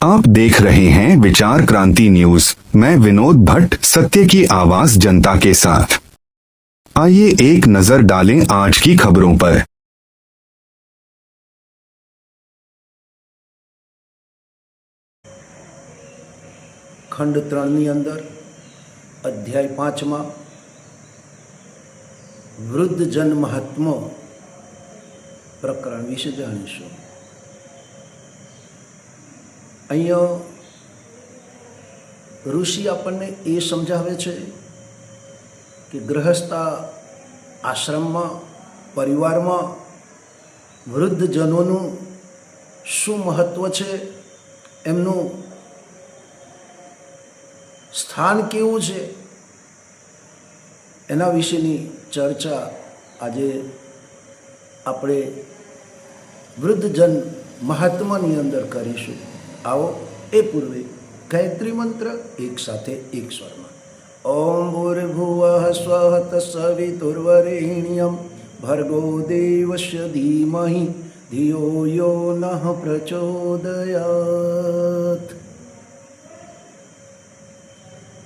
आप देख रहे हैं विचार क्रांति न्यूज। मैं विनोद भट्ट, सत्य की आवाज जनता के साथ। आइए एक नजर डालें आज की खबरों पर। खंड 3 अंदर अध्याय 5 वृद्ध जन महात्मा प्रकरण विશે જાણીશું। અહીંયા ઋષિ આપણને એ સમજાવે છે કે ગૃહસ્થ આશ્રમમાં પરિવારમાં વૃદ્ધ જનોનું શું મહત્વ છે, એમનું સ્થાન કેવું છે, એના વિશેની ચર્ચા આજે આપણે વૃદ્ધજન મહાત્માની અંદર કરીશું। आओ ए पूर्वे गायत्री मंत्र एक साथे एक स्वर में। ओम भूर्भुवः स्वः तत्सवितुर्वरेण्यं भर्गो देवस्य धीमहि धियो यो नः प्रचोदयात्।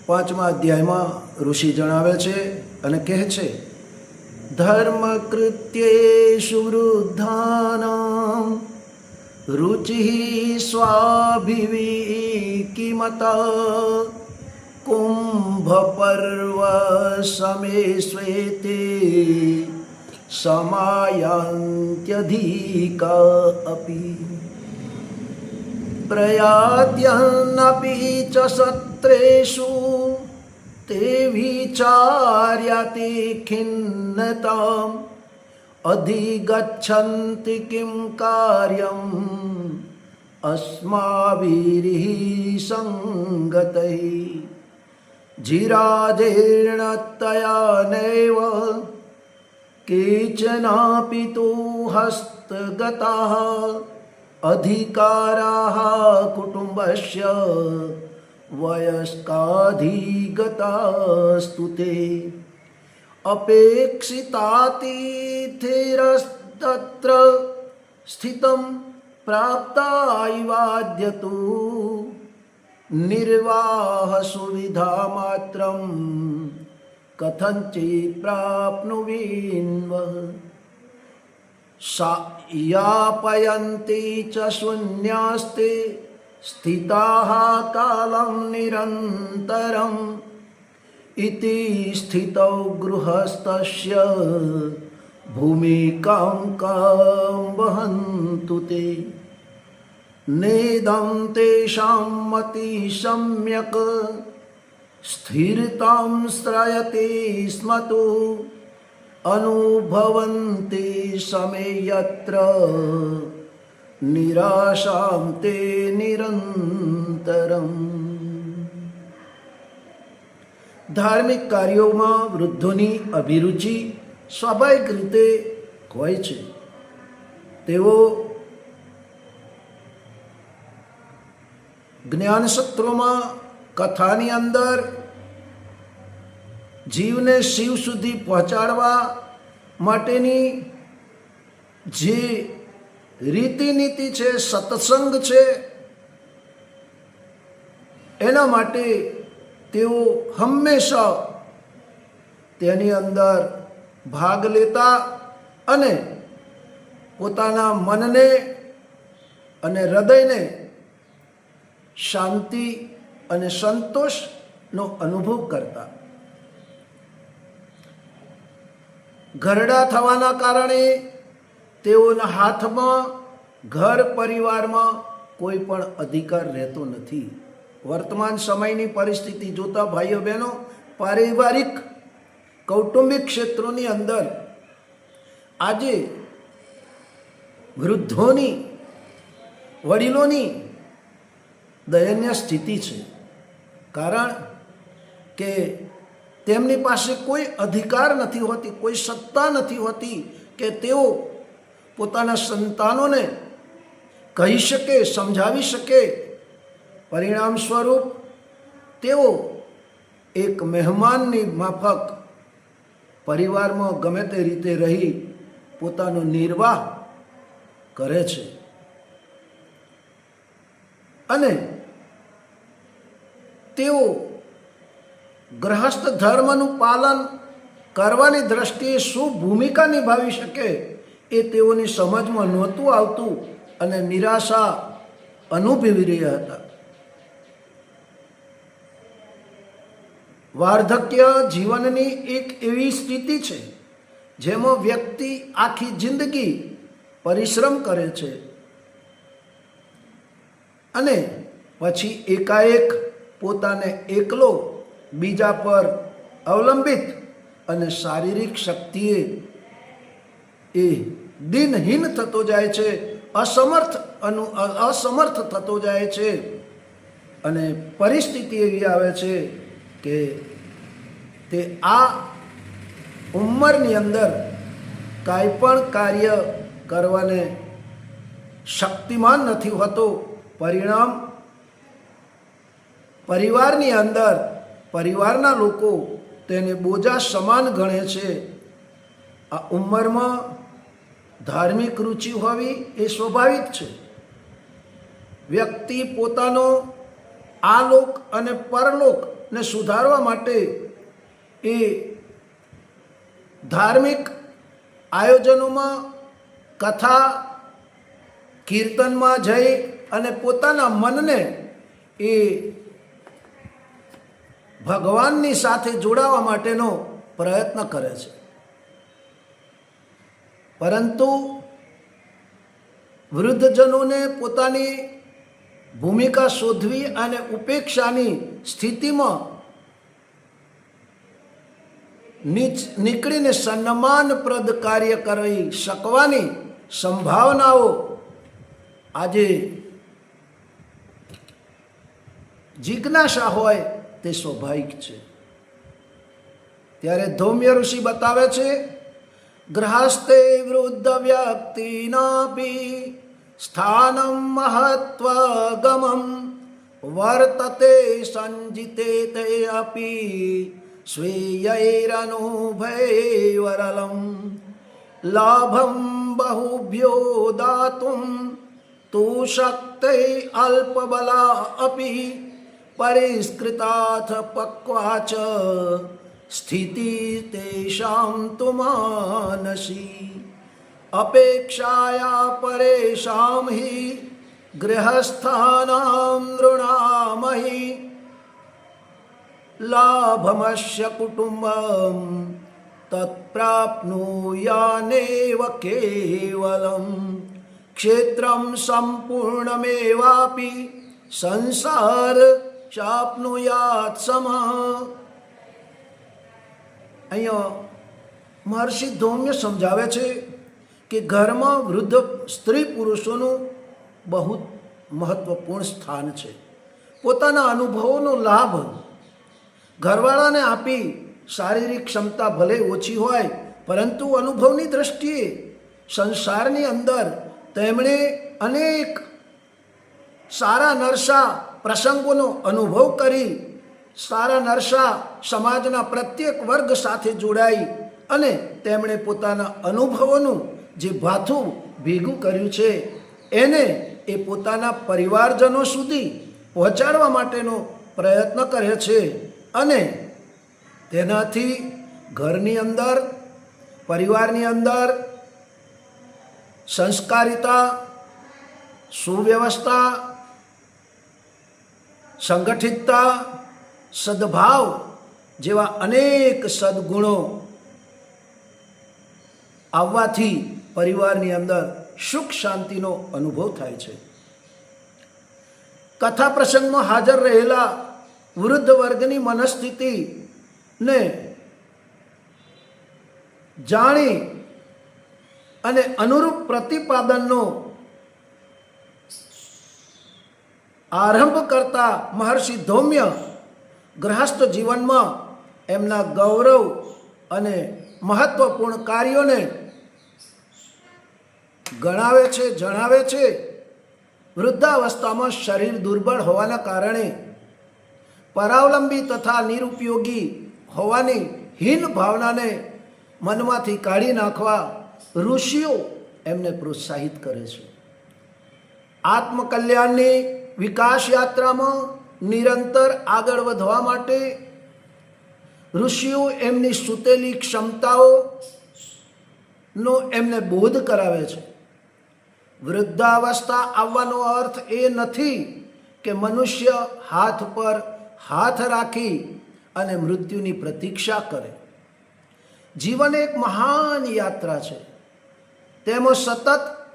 5मा अध्यायમાં ઋષિ જણાવે છે અને કહે છે, ધર્મકૃત્યેષુ વૃદ્ધાનાં रुचिः स्वाभिविकिमता कुंभपर्व समे श्वेते समायान्त्यधिका अपि प्रयात्यन्नपि च सत्रेषु ते विचार्यते खिन्नताम् अधिगच्छन्ति किं कार्यम् अस्माभिः संगतैः जिराजेर्णतया नैव केचनापि तु हस्तगताः अधिकाराः कुटुम्बस्य वयस्काधिगतास्तु ते अपेक्षितातिथिरस्तत्र स्थितं प्राप्तायवाद्यतु निर्वाह सुविधा मात्रं कथञ्चित् प्राप्नुवीन्वः यापयन्ति च शून्यास्ते स्थिताः कालं निरन्तरम् इति स्थितौ गृहस्थस्य भूमिकां कां वहन्तु ते नेदं तेषां मति सम्यक् स्थिरतां श्रयते स्म तु अनुभवन्ति समे यत्र निराशां ते निरन्तरम्। धार्मिक कार्यों वृद्धोनी अभिरुचि स्वाभाविक रीते होय छे। तेओ ज्ञान सत्रों कथानी अंदर जीवने शिव सुधी पहोंचाडवा माटेनी जे रीतिनीति छे, सत्संग छे, एना माटे तेओ हमेशा तेनी अंदर भाग लेता अने पोताना मनने अने हृदयने शांति अने संतोषनो अनुभव करता। घरडा थवाना कारणे तेओना हाथमां घर परिवारमां कोई पण अधिकार रहतो नथी। वर्तमान समयनी परिस्थिति जोता भाईओ बहनों पारिवारिक कौटुंबिक क्षेत्रों की अंदर आजे वृद्धोनी वडीलोनी दयनीय स्थिति है। कारण के तेमनी पासे कोई अधिकार नहीं होती, कोई सत्ता नहीं होती कि तेओ पोताना संतानों ने कही सके, समझावी सके। परिणाम स्वरूप तेओ एक मेहमाननी माफक परिवार में गमे ते रीते रही पोतानो निर्वाह करे छे। અને તેઓ ગ્રહસ્થ ધર્મનું પાલન કરવાની દ્રષ્ટિએ શું ભૂમિકા નિભાવી શકે એ તેઓની સમજમાં નહોતું આવતું અને નિરાશા અનુભવી રહ્યા હતા. વાર્ધક્ય જીવનની એક એવી સ્થિતિ છે જેમાં વ્યક્તિ આખી જિંદગી પરિશ્રમ કરે છે અને પછી એકાએક પોતાને એકલો, બીજા પર અવલંબિત અને શારીરિક શક્તિએ એ દિનહીન થતો જાય છે, અસમર્થ થતો જાય છે અને પરિસ્થિતિ એવી આવે છે કે તે આ ઉંમરની અંદર કાંઈ પણ કાર્ય કરવાને શક્તિમાન નથી હોતો. પરિણામ પરિવારની અંદર પરિવારના લોકો તેને બોજા સમાન ગણે છે. આ ઉંમરમાં ધાર્મિક રુચિ હોવી એ સ્વાભાવિક છે. વ્યક્તિ પોતાનો આલોક અને પરલોકને સુધારવા માટે એ ધાર્મિક આયોજનોમાં, કથા કીર્તનમાં જઈ અને પોતાના મનને એ ભગવાનની સાથે જોડાવા માટેનો પ્રયત્ન કરે છે. પરંતુ વૃદ્ધજનોને પોતાની ભૂમિકા શોધવી અને ઉપેક્ષાની સ્થિતિમાં નીકળીને સન્માનપ્રદ કાર્ય કરી શકવાની સંભાવનાઓ આજે જિજ્ઞાસા હોય તે સ્વાભાવિક છે. ત્યારે ધૌમ્ય ઋષિ બતાવે છે, ગ્રહસ્તે વૃદ્ધ વ્યક્તિનાપી સ્થાનમ મહત્વગમં વર્તતે સંજિતે તે અપી સ્વીયૈરનુભયૈરલમ લાભમ બહુભ્યો દાતુમ તુ શક્તૈ અલ્પબલા અપી પરિષ્કૃતાથ પક્વાચ સ્થિતિ તેષાં તુ માનસી અપેક્ષાયા પરેષાં હિ ગૃહસ્થાનાં નૃણામહિ લાભમસ્ય કુટુંબં તત્પ્રાપ્નુયાનેવ કેવલં ક્ષેત્રં સંપૂર્ણમેવાપી સંસાર ચાપ્નુયાત સમઃ. અહીંયા મહર્ષિ ધૌમ્ય સમજાવે છે કે ઘરમાં વૃદ્ધ સ્ત્રી પુરુષોનું બહુ મહત્વપૂર્ણ સ્થાન છે. પોતાના અનુભવોનો લાભ ઘરવાળાને આપી શારીરિક ક્ષમતા ભલે ઓછી હોય પરંતુ અનુભવની દ્રષ્ટિએ સંસારની અંદર તેમણે અનેક સારા નરસા પ્રસંગોનો અનુભવ કરી સારા નરસા સમાજના પ્રત્યેક વર્ગ સાથે જોડાઈ અને તેમણે પોતાના અનુભવોનું જે ભાથું ભેગું કર્યું છે એને એ પોતાના પરિવારજનો સુધી પહોંચાડવા માટેનો પ્રયત્ન કરે છે અને તેનાથી ઘરની અંદર, પરિવારની અંદર સંસ્કારિતા, સુવ્યવસ્થા, સંગઠિતતા, સદભાવ જેવા અનેક સદગુણો આવવાથી પરિવારની અંદર સુખ શાંતિનો અનુભવ થાય છે. કથા પ્રસંગમાં હાજર રહેલા વૃદ્ધ વર્ગની મનસ્થિતિને જાણી અને અનુરૂપ પ્રતિપાદનનો આરંભ કરતા મહર્ષિ ધૌમ્ય ગૃહસ્થ જીવનમાં એમના ગૌરવ અને મહત્વપૂર્ણ કાર્યોને ગણાવે છે, જણાવે છે. વૃદ્ધાવસ્થામાં શરીર દુર્બળ હોવાના કારણે પરાવલંબી તથા નિરુપયોગી હોવાની હીન ભાવનાને મનમાંથી કાઢી નાખવા ઋષિઓ એમને પ્રોત્સાહિત કરે છે. આત્મકલ્યાણની વિકાસ યાત્રામાં નિરંતર આગળ વધવા માટે ઋષિઓ એમની સુતેલી ક્ષમતાઓનો એમને બોધ કરાવે છે. વૃદ્ધાવસ્થા આવવાનો અર્થ એ નથી કે મનુષ્ય હાથ પર હાથ રાખી અને મૃત્યુની પ્રતીક્ષા કરે. જીવન એક મહાન યાત્રા છે. તેમાં સતત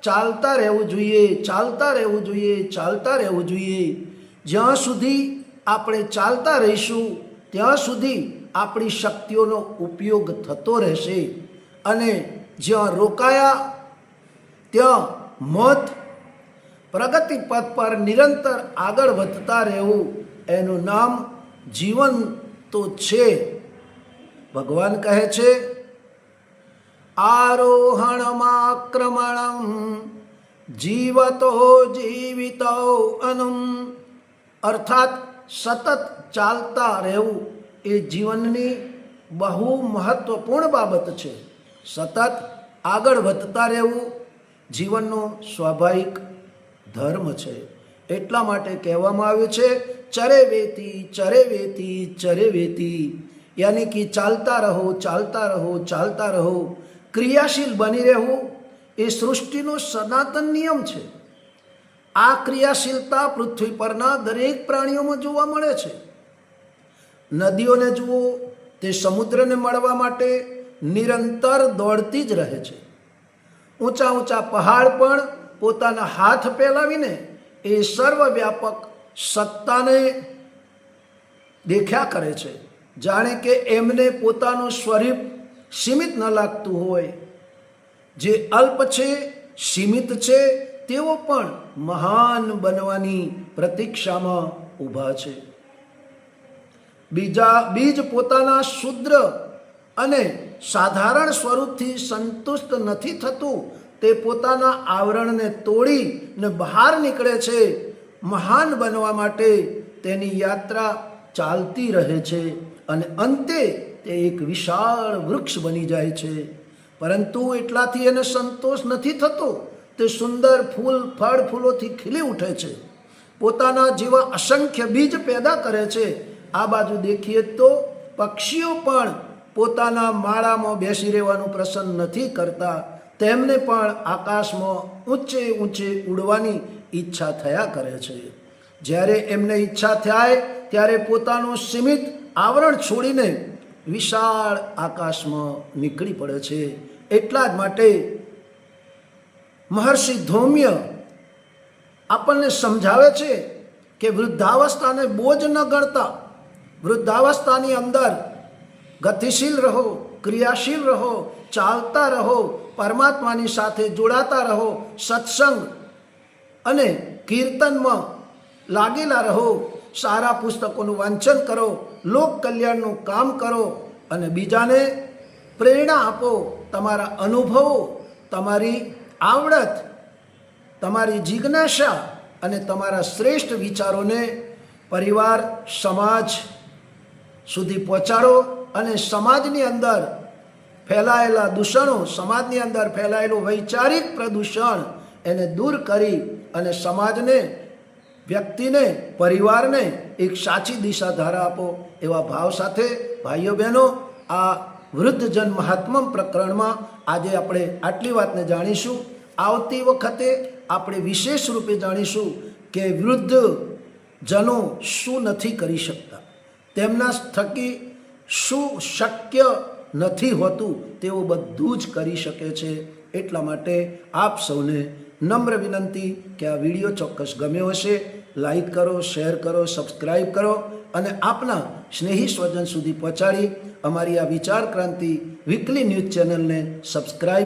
ચાલતા રહેવું જોઈએ, ચાલતા રહેવું જોઈએ, ચાલતા રહેવું જોઈએ. જ્યાં સુધી આપણે ચાલતા રહીશું ત્યાં સુધી આપણી શક્તિઓનો ઉપયોગ થતો રહેશે અને જ્યાં રોકાયા ત્યાં મોત. પ્રગતિ પથ પર નિરંતર આગળ વધતા રહેવું એનું નામ જીવન તો છે. ભગવાન કહે છે આરોહણમાક્રમણમ જીવતો જીવિતો અનમ, અર્થાત સતત ચાલતા રહેવું એ જીવનની બહુ મહત્વપૂર્ણ બાબત છે. સતત આગળ વધતા રહેવું જીવનનો સ્વાભાવિક ધર્મ છે. એટલા માટે કહેવામાં આવ્યું છે ચરે વેતી ચરે વેતી ચરે વેતી, યાની કે ચાલતા રહો, ચાલતા રહો, ચાલતા રહો. ક્રિયાશીલ બની રહેવું એ સૃષ્ટિનો સનાતન નિયમ છે. આ ક્રિયાશીલતા પૃથ્વી પરના દરેક પ્રાણીઓમાં જોવા મળે છે. નદીઓને જુઓ, તે સમુદ્રને મળવા માટે નિરંતર દોડતી જ રહે છે. ઊંચા ઊંચા પહાડ પણ પોતાના હાથ ફેલાવીને એ સર્વવ્યાપક સત્તાને દેખ્યા કરે છે, જાણે કે એમને પોતાનું સ્વરૂપ સીમિત ન લાગતું હોય. જે અલ્પ છે, સીમિત છે, તેઓ પણ મહાન બનવાની પ્રતીક્ષામાં ઊભા છે. બીજ પોતાના શુદ્ર અને સાધારણ સ્વરૂપથી સંતુષ્ટ નથી થતું. તે પોતાના આવરણને તોડીને બહાર નીકળે છે. મહાન બનવા માટે તેની યાત્રા ચાલતી રહે છે અને અંતે તે એક વિશાળ વૃક્ષ બની જાય છે. પરંતુ એટલાથી એને સંતોષ નથી થતો. તે સુંદર ફૂલ ફળ ફૂલોથી ખીલી ઉઠે છે. પોતાના જેવા અસંખ્ય બીજ પેદા કરે છે. આ બાજુ દેખીએ તો પક્ષીઓ પણ પોતાના માળામાં બેસી રહેવાનું પસંદ નથી કરતા. તેમને પણ આકાશમાં ઊંચે ઊંચે ઉડવાની ઈચ્છા થયા કરે છે. જ્યારે એમને ઈચ્છા થાય ત્યારે પોતાનું સીમિત આવરણ છોડીને વિશાળ આકાશમાં નીકળી પડે છે. એટલા જ માટે મહર્ષિ ધૌમ્ય આપણને સમજાવે છે કે વૃદ્ધાવસ્થાને બોજ ન ગણતા. વૃદ્ધાવસ્થાની અંદર ગતિશીલ રહો, ક્રિયાશીલ રહો, ચાલતા રહો, પરમાત્માની સાથે જોડાતા રહો, સત્સંગ અને કીર્તનમાં લાગેલા રહો, સારા પુસ્તકોનું વાંચન કરો, લોક કલ્યાણનું કામ કરો અને બીજાને પ્રેરણા આપો. તમારા અનુભવો, તમારી આવડત, તમારી જિજ્ઞાસા અને તમારા શ્રેષ્ઠ વિચારોને પરિવાર, સમાજ સુધી પહોંચાડો અને સમાજની અંદર ફેલાયેલા દૂષણો, સમાજની અંદર ફેલાયેલું વૈચારિક પ્રદૂષણ એને દૂર કરી અને સમાજને, વ્યક્તિને, પરિવારને એક સાચી દિશા ધારા આપો. એવા ભાવ સાથે ભાઈઓ બહેનો, આ વૃદ્ધજન મહાત્મમ પ્રકરણમાં આજે આપણે આટલી વાતને જાણીશું. આવતી વખતે આપણે વિશેષ રૂપે જાણીશું કે વૃદ્ધ જનો શું નથી કરી શકતા, તેમના થકી શું શક્ય નથી હોતું, તેઓ બધું જ કરી શકે છે. એટલા માટે આપ સૌને નમ્ર વિનંતી કે આ વિડીયો ચોક્કસ ગમ્યો હશે. લાઈક કરો, શેર કરો, સબસ્ક્રાઈબ કરો અને આપના સ્નેહી સ્વજન સુધી પહોંચાડી અમારી આ વિચાર ક્રાંતિ વીકલી ન્યૂઝ ચેનલને સબસ્ક્રાઈબ